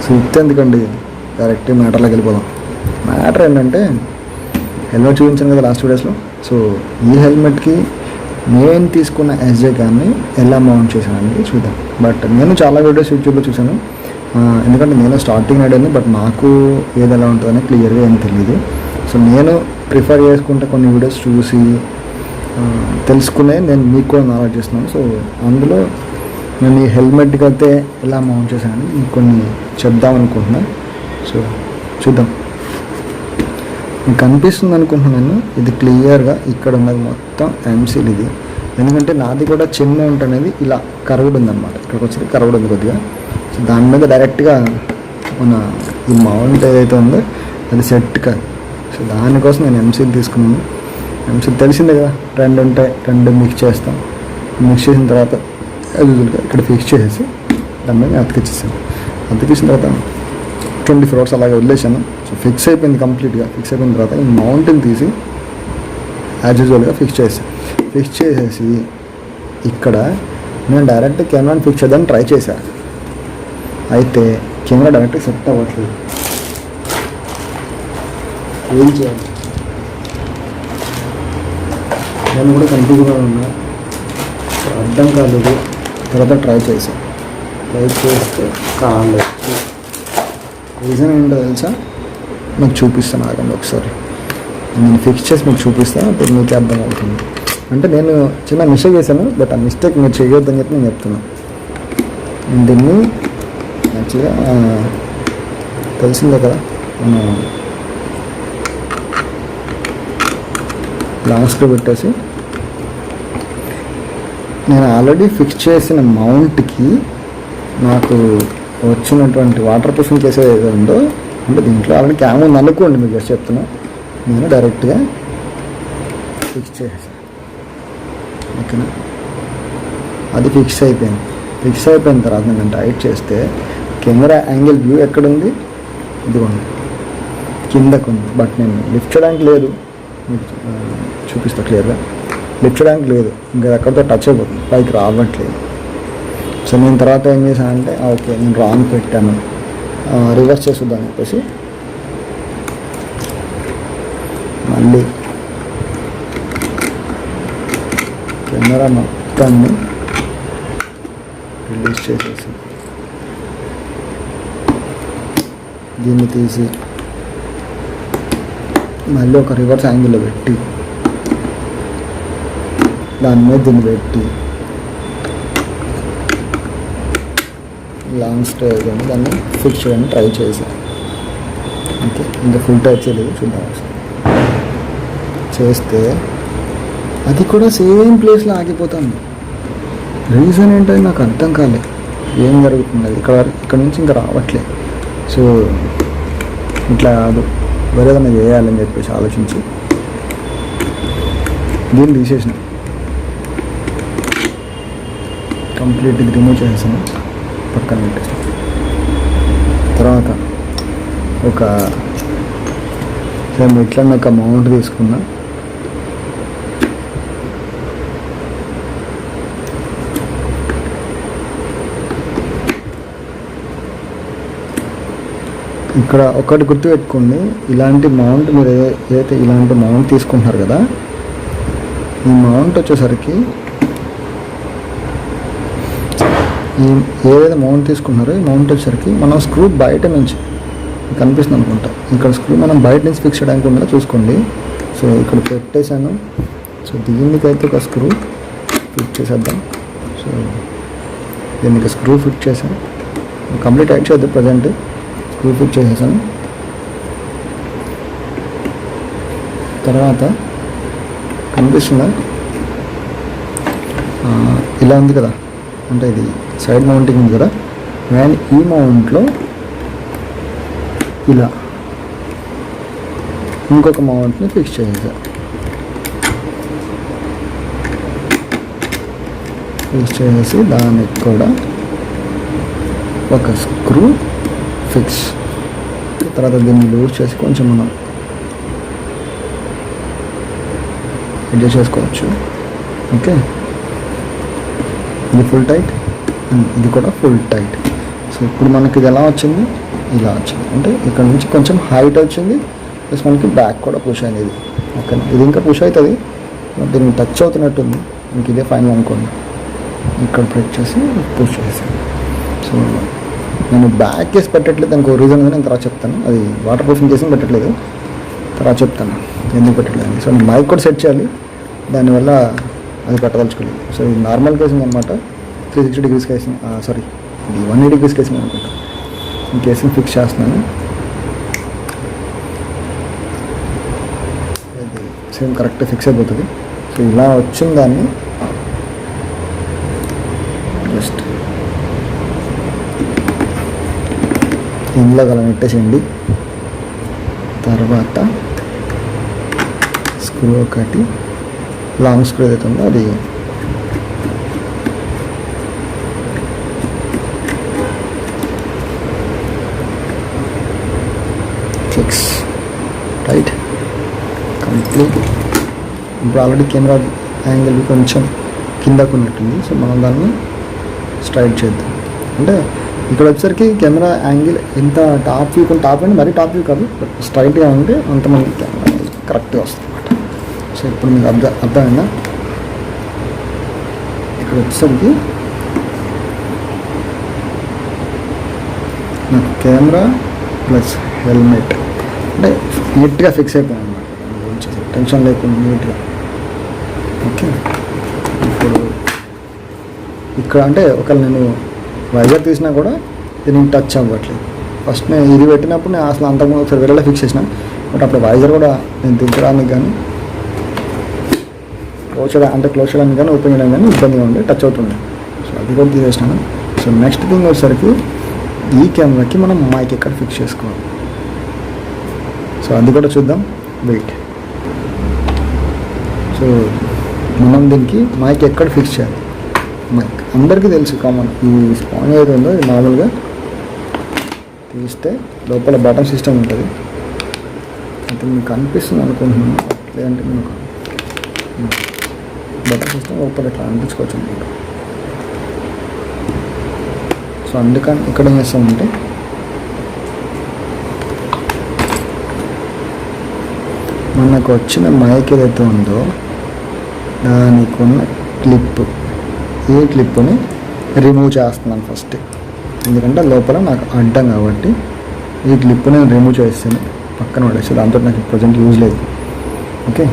So ఇంత ఎందుకండి, direct మ్యాటర్లోకి వెళ్ళిపోదాం. మ్యాటర్ ఏంటంటే హెల్మెట్ చూపించాను కదా లాస్ట్ వీడియోస్లో. సో ఈ హెల్మెట్కి నేను తీసుకున్న Sjcamని ఎలా మౌంట్ చేశానండి చూద్దాం. బట్ నేను చాలా వీడియోస్ యూట్యూబ్లో చూశాను, ఎందుకంటే నేను స్టార్టింగ్ అయ్యాను. బట్ నాకు ఏది ఎలా ఉంటుందని క్లియర్గా ఏం తెలియదు. సో నేను ప్రిఫర్ చేసుకుంటే కొన్ని వీడియోస్ చూసి తెలుసుకునే నేను మీకు కూడా నాలెడ్జ్ చేస్తున్నాను. సో అందులో నేను ఈ హెల్మెట్కి అయితే ఎలా మౌంట్ చేశానని మీకు కొన్ని చెప్దాం అనుకుంటున్నాను. సో చూద్దాం. మీకు కనిపిస్తుంది అనుకుంటున్నాను. ఇది క్లియర్గా ఇక్కడ ఉన్నది మొత్తం ఎంసీల్ ఇది. ఎందుకంటే నాది కూడా చిన్న మౌంట్ అనేది ఇలా కర్వ్డ్ ఉందన్నమాట. ఇక్కడికి వచ్చేది కర్వ్డ్ ఉంది కొద్దిగా. సో దాని మీద డైరెక్ట్గా మన ఈ మౌంట్ ఏదైతే ఉందో అది సెట్ కాదు. సో దానికోసం నేను ఎంసీల్ తీసుకున్నాను. ఎంసీల్ తెలిసిందే కదా, రెండు ఉంటాయి, రెండు మిక్స్ చేస్తాం. మిక్స్ చేసిన తర్వాత యూజువల్గా ఇక్కడ ఫిక్స్ చేసేసి దాని మీద అతికిచ్చేసాను. అతికించిన తర్వాత 24 hours అలాగే వదిలేసాను. సో ఫిక్స్ అయిపోయింది కంప్లీట్గా. ఫిక్స్ అయిపోయిన తర్వాత ఈ మౌంట్ని తీసి యాజ్ యూజువల్గా ఫిక్స్ చేసేసి ఇక్కడ నేను డైరెక్ట్ కెమెరాని ఫిక్స్ చేద్దామని ట్రై చేశాను. అయితే కెమెరా డైరెక్ట్ సెట్ అవ్వట్లేదు. ఏం చేయాలి నేను కూడా కన్ఫ్యూజ్గా ఉన్నా, అర్థం కాలేదు. తర్వాత ట్రై చేస్తే కాలేదు. రీజన్ ఏంటో తెలుసా, మీకు చూపిస్తాను ఆగండి ఒకసారి. నేను ఫిక్స్ చేసి మీకు చూపిస్తాను, అప్పుడు మీకు అర్థం అవుతుంది. అంటే నేను చిన్న మిస్టేక్ చేశాను, బట్ ఆ మిస్టేక్ మీరు చేయొద్దని చెప్పి నేను చెప్తున్నాను. నేను దీన్ని యాక్చువల్గా తెలిసిందే కదా, మన లాంగ్ స్క్రూ పెట్టేసి నేను ఆల్రెడీ ఫిక్స్ చేసిన మౌంట్కి నాకు వచ్చినటువంటి వాటర్ ప్రూఫింగ్ కేసు ఏదో ఉందో, అంటే దీంట్లో ఆల్రెడీ క్యామ్ ఉంది అనుకోండి, మీకు జస్ట్ చెప్తున్నా. నేను డైరెక్ట్గా ఫిక్స్ చేసేసాను. ఓకేనా, అది ఫిక్స్ అయిపోయింది. ఫిక్స్ అయిపోయిన తర్వాత నేను టైట్ చేస్తే కెమెరా యాంగిల్ వ్యూ ఎక్కడుంది, ఇదిగోండి కిందకు ఉంది. బట్ నేను లిఫ్ట్ చేయడానికి లేదు, మీకు చూపిస్తా క్లియర్గా. లిఫ్ట్ చేయడానికి లేదు, ఇంకా ఎక్కడితో టచ్ అయిపోతుంది, పైకి రావట్లేదు. సో నేను తర్వాత ఏం చేశానంటే ఓకే నేను రాంగ్ పెట్టాను, రివర్స్ చేస్తుందని చెప్పేసి మళ్ళీ కెమెరా మొత్తాన్ని రిలీజ్ చేసేసి దీన్ని తీసి మళ్ళీ ఒక రివర్స్ యాంగిల్లో పెట్టి దాని మీద దీన్ని పెట్టి లాంగ్ స్టే కానీ దాన్ని ఫిక్స్ చేయడానికి ట్రై చేశాను. ఓకే, ఇంకా ఫుల్ టైట్ చేయలేదు, చూద్దాం. చేస్తే అది కూడా సేమ్ ప్లేస్లో ఆగిపోతుంది. రీజన్ ఏంటో నాకు అర్థం కాలేదు, ఏం జరుగుతుంది అది ఇక్కడ నుంచి ఇంకా రావట్లేదు. సో ఇట్లా కాదు, వేరేదన్నా చేయాలని చెప్పేసి ఆలోచించి దీన్ని తీసేసిన, కంప్లీట్గా రిమూవ్ చేసేసాను, పక్కన పెట్టేసాను. తర్వాత ఒక సేమ్ ఇట్లా ఒక మౌంట్ తీసుకున్నా, ఇక్కడ ఒకటి గుర్తుపెట్టుకోండి, ఇలాంటి మౌంట్ మీరు ఏదైతే ఇలాంటి మౌంట్ తీసుకుంటున్నారు కదా, ఈ మౌంట్ వచ్చేసరికి ఏదైతే మౌంట్ తీసుకుంటున్నారో ఈ మౌంట్ వచ్చేసరికి మనం స్క్రూ బయట నుంచి కనిపిస్తుంది అనుకుంటా, ఇక్కడ స్క్రూ మనం బయట నుంచి ఫిక్స్ చేయడానికి ఉందా చూసుకోండి. సో ఇక్కడ పెట్టేశాను. సో దీనికైతే ఒక స్క్రూ ఫిట్ చేసేద్దాం. సో దీనికి స్క్రూ ఫిట్ చేశాను, కంప్లీట్ యాడ్ చేద్దాం. ప్రజెంట్ స్క్రూ ఫిట్ చేసేసాను. తర్వాత కనిపిస్తుందా, ఇలా ఉంది కదా, అంటే ఇది సైడ్ మౌంటింగ్ ఉంది కదా, అండ్ ఈ మౌంట్లో ఇలా ఇంకొక మౌంట్ని ఫిక్స్ చేసేసా. ఫిక్స్ చేసేసి దానికి కూడా ఒక స్క్రూ ఫిక్స్. తర్వాత దీన్ని లూజ్ చేసి కొంచెం మనం అడ్జస్ట్ చేసుకోవచ్చు. ఓకే, ఇది ఫుల్ టైట్, ఇది కూడా ఫుల్ టైట్. సో ఇప్పుడు మనకి ఇది ఎలా వచ్చింది, ఇలా వచ్చింది. అంటే ఇక్కడ నుంచి కొంచెం హైట్ వచ్చింది, ప్లస్ మనకి బ్యాక్ కూడా పుష్ అయింది. ఇది ఓకేనా, ఇది ఇంకా పుష్ అవుతుంది, దీనికి టచ్ అవుతున్నట్టుంది. ఇంక ఇదే ఫైనల్ అనుకోండి. ఇక్కడ ప్రెస్ చేసి పుష్ చేసాను. సో నేను బ్యాక్ కేసి పెట్టట్లేదు, దానికి ఒక రీజన్ నేను తర్వాత చెప్తాను. అది వాటర్ ప్రూఫింగ్ చేసి పెట్టట్లేదు, తర్వాత చెప్తాను ఎందుకు పెట్టట్లేదు. సో నేను మైక్ కూడా సెట్ చేయాలి, దానివల్ల అది పెట్టదలుచుకోలేదు. సో ఇది నార్మల్ కేసింగ్ అనమాట, 360 degrees కేసింగ్, సారీ ఇది 180 degrees కేసింగ్ అనుకుంటా. ఈ కేసింగ్ ఫిక్స్ చేస్తున్నాను. ఇది సేమ్ కరెక్ట్ ఫిక్స్ అయిపోతుంది. సో ఇలా వచ్చిన దాన్ని జస్ట్ ఇందులో అలా పెట్టేసేయండి. తర్వాత స్క్రూ ఒకటి లాంగ్ స్క్రూ ఏదైతే ఉందో అది ఫిక్స్ రైట్ కంప్లీట్. ఇప్పుడు ఆల్రెడీ కెమెరా యాంగిల్ కొంచెం కిందకు ఉన్నట్టుంది. సో మనం దాన్ని స్ట్రైట్ చేద్దాం. అంటే ఇక్కడ వచ్చేసరికి కెమెరా యాంగిల్ ఎంత టాప్ వ్యూ, కొన్ని టాప్ అండి, మరీ టాప్ వ్యూ కాదు, బట్ స్ట్రైట్గా ఉంటే అంత మనకి కెమెరా కరెక్ట్గా వస్తుంది అనమాట. సో ఇప్పుడు మీకు అర్థమైందా? ఇక్కడ వచ్చేసరికి నాకు కెమెరా ప్లస్ హెల్మెట్ అంటే నీట్గా ఫిక్స్ అయిపోయాను అనమాట, టెన్షన్ లేకుండా నీట్గా. ఓకే, ఇప్పుడు ఇక్కడ అంటే ఒకవేళ నేను వైజర్ తీసినా కూడా దీనికి టచ్ అవ్వట్లేదు. ఫస్ట్ నేను ఇది పెట్టినప్పుడు నేను అసలు అంతకుముందు ఒకసారి వేరేలా ఫిక్స్ చేసిన, బట్ అప్పుడు వైజర్ కూడా నేను దించడానికి కానీ క్లోజ్ చేయడానికి కానీ ఓపెన్ చేయడానికి కానీ ఇబ్బందిగా ఉండే, టచ్ అవుతుండే. సో అది కూడా తీసేసినాను. సో నెక్స్ట్ థింగ్ వచ్చేసరికి ఈ కెమెరాకి మనం మైక్ ఎక్కడ ఫిక్స్ చేసుకోవాలి. సో అది కూడా చూద్దాం, వెయిట్. సో మనం దీనికి మైక్ ఎక్కడ ఫిక్స్ చేయాలి. మైక్ అందరికీ తెలుసు, కామన్. ఈ స్పాంజ్ ఏదైతే ఉందో ఇది మామూలుగా తీస్తే లోపల బటన్ సిస్టమ్ ఉంటుంది. అయితే మీకు కనిపిస్తుంది అనుకుంటున్నాను, లేదంటే మీకు బటన్ సిస్టమ్ లోపల ఇట్లా అనిపించుకోవచ్చు అనమాట. సో అందుకని ఇక్కడ ఏం చేస్తామంటే మనకు వచ్చిన మైక్ ఏదైతే ఉందో దానికి ఉన్న క్లిప్, ఈ క్లిప్ని రిమూవ్ చేస్తున్నాను ఫస్ట్, ఎందుకంటే లోపల నాకు అడ్డం కాబట్టి ఈ క్లిప్ నేను రిమూవ్ చేస్తాను, పక్కన పడేసి. దాంతో నాకు ప్రజెంట్ యూజ్ లేదు. ఓకే,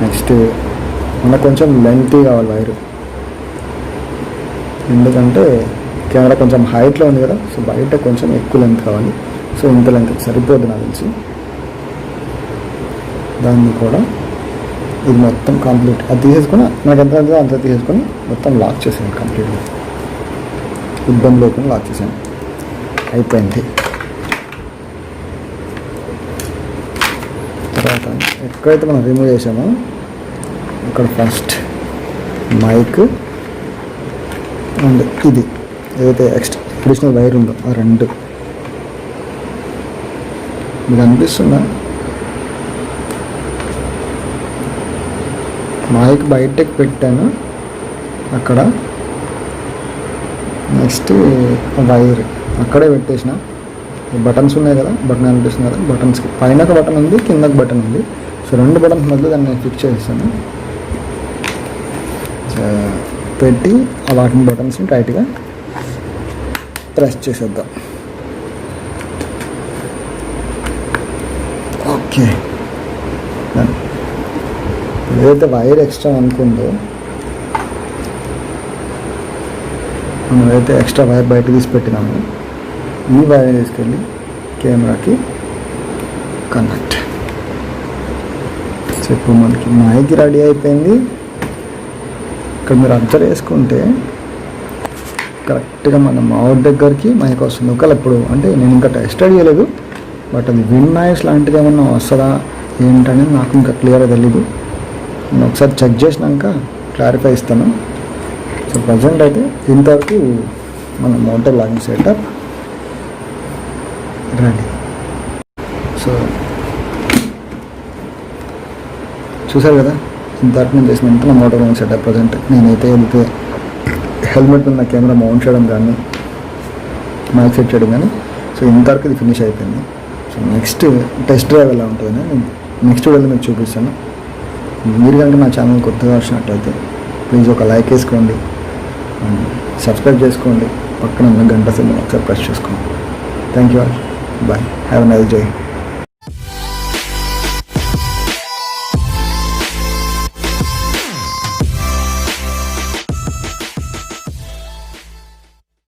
నెక్స్ట్ మనకు కొంచెం లెంతీ కావాలి వైరు, ఎందుకంటే కెమెరా కొంచెం హైట్లో ఉంది కదా. సో బయట కొంచెం ఎక్కువ లెంత్ కావాలి. సో ఇంత లెంత్ సరిపోద్ది నాకు తెలిసి. దాన్ని కూడా ఇది మొత్తం కంప్లీట్ అది తీసేసుకొని నాకు ఎంత అంత తీసేసుకొని మొత్తం లాక్ చేసాను కంప్లీట్గా, ఇబ్బంది లేకుండా లాక్ చేశాను. అయిపోయింది. తర్వాత ఎక్కడైతే మనం రిమూవ్ చేసామో ఇక్కడ ఫస్ట్ మైక్ అండ్ ఇది ఏదైతే ఎక్స్ట్రా అడిషనల్ వైర్ ఉందో ఆ రెండు మీకు అనిపిస్తుందా? మైక్ బయటకు పెట్టాను అక్కడ, నెక్స్ట్ వైర్ అక్కడే పెట్టేసిన. బటన్స్ ఉన్నాయి కదా, బటన్ అనిపిస్తుంది కదా, బటన్స్కి పైన ఒక బటన్ ఉంది, కింద ఒక బటన్ ఉంది. సో రెండు బటన్స్ మధ్యలో దాన్ని నేను ఫిక్స్ చేస్తాను. పెట్టి ఆ వాటిని బటన్స్ని టైట్గా ప్రెస్ చేసేద్దాం. ఓకే, ఏదైతే వైర్ ఎక్స్ట్రా అనుకుందో మనం ఏదైతే ఎక్స్ట్రా వైర్ బయట తీసి పెట్టినామో ఈ వైర్ తీసుకెళ్ళి కెమెరాకి కనెక్ట్. సో ఇప్పుడు మనకి మైక్ రెడీ అయిపోయింది. ఇక్కడ మీరు అబ్జర్వ్ చేసుకుంటే కరెక్ట్గా మన మౌత్ దగ్గరికి మైక్ వస్తుంది. ఒకవేళ ఇప్పుడు అంటే నేను ఇంకా టెస్ట్ చేయలేదు, బట్ అది విన్ నాయిస్ లాంటిది ఏమన్నా వస్తుందా ఏంటనేది నాకు ఇంకా క్లియర్గా తెలీదు. నేను ఒకసారి చెక్ చేసినాక క్లారిఫై ఇస్తాను. సో ప్రజెంట్ అయితే ఇంతవరకు మన motor vlogging setup ready. So చూసారు కదా, ఇంతవరకు నేను చేసిన నా మోటార్ లాగింగ్ సెటప్. ప్రజెంట్ నేనైతే హెల్మెట్ మీద కెమెరా మౌంట్ చేయడం కానీ మైక్ సెట్ చేయడం కానీ. సో ఇంతవరకు ఇది ఫినిష్ అయిపోయింది. సో నెక్స్ట్ టెస్ట్ డ్రైవ్ ఎలా ఉంటుందని నేను నెక్స్ట్ వీడియోలో మీకు చూపిస్తాను. మీరు కనుక నా ఛానల్ కొత్తగా వచ్చినట్లయితే ప్లీజ్ ఒక లైక్ వేసుకోండి, సబ్స్క్రైబ్ చేసుకోండి, పక్కన ఉన్న గంట సింబల్ ఒకసారి ప్రెస్ చేసుకోండి. Thank you all, bye, have a nice day.